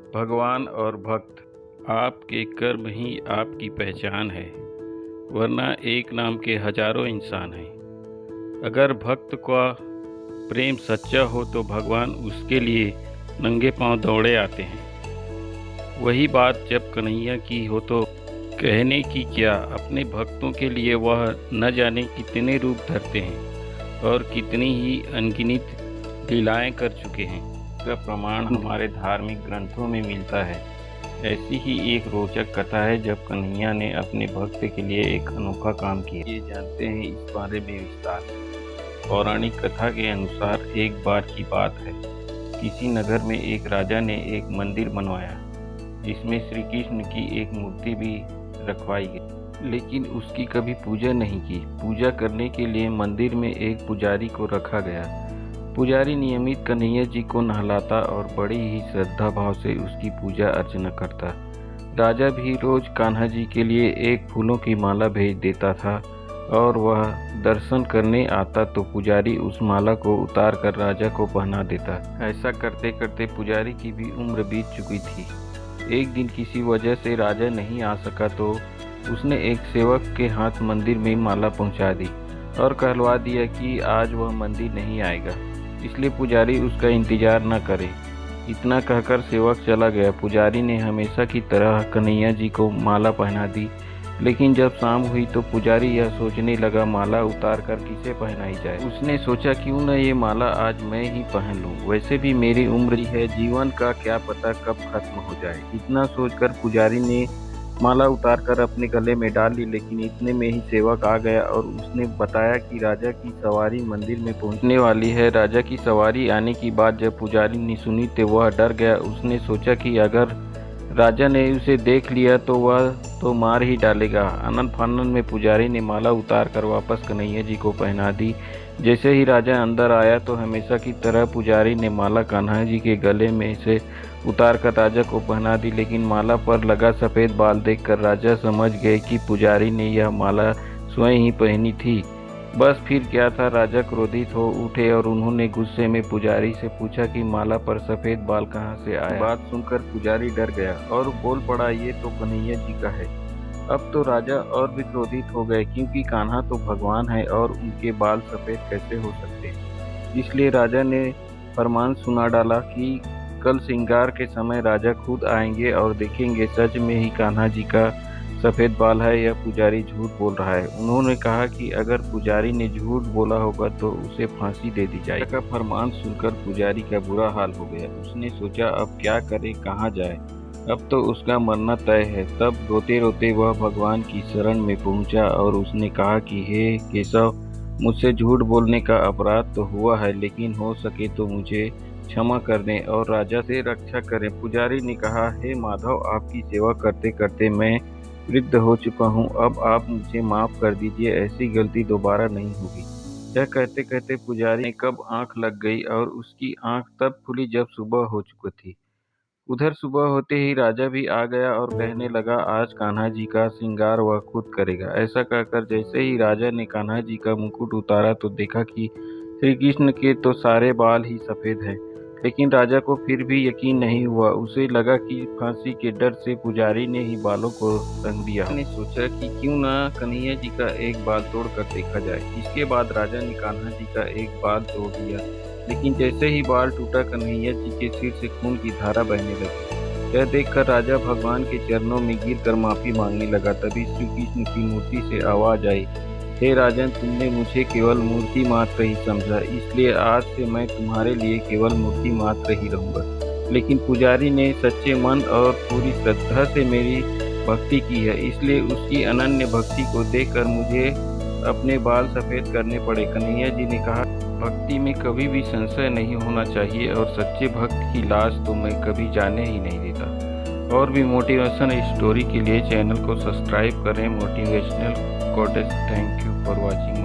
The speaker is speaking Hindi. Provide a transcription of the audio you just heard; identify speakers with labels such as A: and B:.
A: भगवान और भक्त, आपके कर्म ही आपकी पहचान है, वरना एक नाम के हजारों इंसान हैं। अगर भक्त का प्रेम सच्चा हो तो भगवान उसके लिए नंगे पांव दौड़े आते हैं। वही बात जब कन्हैया की हो तो कहने की क्या, अपने भक्तों के लिए वह न जाने कितने रूप धरते हैं और कितनी ही अनगिनत लीलाएं कर चुके हैं। इसका प्रमाण हमारे धार्मिक ग्रंथों में मिलता है। ऐसी ही एक रोचक कथा है जब कन्हैया ने अपने भक्त के लिए एक अनोखा काम किया। ये जानते हैं इस बारे में विस्तार से। पौराणिक कथा के अनुसार एक बार की बात है, किसी नगर में एक राजा ने एक मंदिर बनवाया जिसमें श्री कृष्ण की एक मूर्ति भी रखवाई गई, लेकिन उसकी कभी पूजा नहीं की। पूजा करने के लिए मंदिर में एक पुजारी को रखा गया। पुजारी नियमित कन्हैया जी को नहलाता और बड़ी ही श्रद्धा भाव से उसकी पूजा अर्चना करता। राजा भी रोज कान्हा जी के लिए एक फूलों की माला भेज देता था और वह दर्शन करने आता तो पुजारी उस माला को उतार कर राजा को पहना देता। ऐसा करते करते पुजारी की भी उम्र बीत चुकी थी। एक दिन किसी वजह से राजा नहीं आ सका तो उसने एक सेवक के हाथ मंदिर में माला पहुंचा दी और कहलवा दिया कि आज वह मंदिर नहीं आएगा, इसलिए पुजारी उसका इंतजार न करे। इतना कहकर सेवक चला गया। पुजारी ने हमेशा की तरह कन्हैया जी को माला पहना दी, लेकिन जब शाम हुई तो पुजारी यह सोचने लगा माला उतार कर किसे पहनाई जाए। उसने सोचा क्यों न ये माला आज मैं ही पहन लूं, वैसे भी मेरी उम्र ही है, जीवन का क्या पता कब खत्म हो जाए। इतना सोचकर पुजारी ने माला उतार कर अपने गले में डाल ली, लेकिन इतने में ही सेवक आ गया और उसने बताया कि राजा की सवारी मंदिर में पहुंचने वाली है। राजा की सवारी आने की बात जब पुजारी ने सुनी तो वह डर गया। उसने सोचा कि अगर राजा ने उसे देख लिया तो वह तो मार ही डालेगा। आनंद फानन में पुजारी ने माला उतार कर वापस कन्हैया जी को पहना दी। जैसे ही राजा अंदर आया तो हमेशा की तरह पुजारी ने माला कान्हा जी के गले में से उतार कर राजा को पहना दी, लेकिन माला पर लगा सफ़ेद बाल देखकर राजा समझ गए कि पुजारी ने यह माला स्वयं ही पहनी थी। बस फिर क्या था, राजा क्रोधित हो उठे और उन्होंने गुस्से में पुजारी से पूछा कि माला पर सफ़ेद बाल कहाँ से आया। बात सुनकर पुजारी डर गया और बोल पड़ा, ये तो कन्हैया जी का है। अब तो राजा और भी क्रोधित हो गए, क्योंकि कान्हा तो भगवान है और उनके बाल सफ़ेद कैसे हो सकते हैं। इसलिए राजा ने फरमान सुना डाला कि कल श्रृंगार के समय राजा खुद आएंगे और देखेंगे सच में ही कान्हा जी का सफ़ेद बाल है या पुजारी झूठ बोल रहा है। उन्होंने कहा कि अगर पुजारी ने झूठ बोला होगा तो उसे फांसी दे दी जाए। का फरमान सुनकर पुजारी का बुरा हाल हो गया। उसने सोचा अब क्या करे, कहाँ जाए, अब तो उसका मरना तय है। तब रोते रोते वह भगवान की शरण में पहुंचा और उसने कहा कि हे केशव, मुझसे झूठ बोलने का अपराध तो हुआ है, लेकिन हो सके तो मुझे क्षमा कर दें और राजा से रक्षा करें। पुजारी ने कहा, हे माधव, आपकी सेवा करते करते मैं वृद्ध हो चुका हूँ, अब आप मुझे माफ़ कर दीजिए, ऐसी गलती दोबारा नहीं होगी। यह कहते कहते पुजारी ने कब आंख लग गई और उसकी आंख तब खुली जब सुबह हो चुकी थी। उधर सुबह होते ही राजा भी आ गया और कहने लगा, आज कान्हा जी का श्रृंगार वह खुद करेगा। ऐसा कहकर जैसे ही राजा ने कान्हा जी का मुकुट उतारा तो देखा कि श्री कृष्ण के तो सारे बाल ही सफ़ेद हैं, लेकिन राजा को फिर भी यकीन नहीं हुआ। उसे लगा कि फांसी के डर से पुजारी ने ही बालों को रंग दिया। उसने सोचा कि क्यों ना कन्हैया जी का एक बाल तोड़कर देखा जाए। इसके बाद राजा ने कान्हा जी का एक बाल तोड़ दिया, लेकिन जैसे ही बाल टूटा कन्हैया जी के सिर से खून की धारा बहने लगी। यह देखकर राजा भगवान के चरणों में गिरकर माफ़ी मांगने लगा। तभी श्री कृष्ण की मूर्ति से आवाज़ आई, हे राजन, तुमने मुझे केवल मूर्ति मात्र ही समझा, इसलिए आज से मैं तुम्हारे लिए केवल मूर्ति मात्र ही रहूँगा। लेकिन पुजारी ने सच्चे मन और पूरी श्रद्धा से मेरी भक्ति की है, इसलिए उसकी अनन्य भक्ति को देखकर मुझे अपने बाल सफ़ेद करने पड़े। कन्हैया जी ने कहा, भक्ति में कभी भी संशय नहीं होना चाहिए और सच्चे भक्त की लाश तो मैं कभी जाने ही नहीं देता। और भी मोटिवेशन स्टोरी के लिए चैनल को सब्सक्राइब करें। Motivational goddess. Thank you for watching.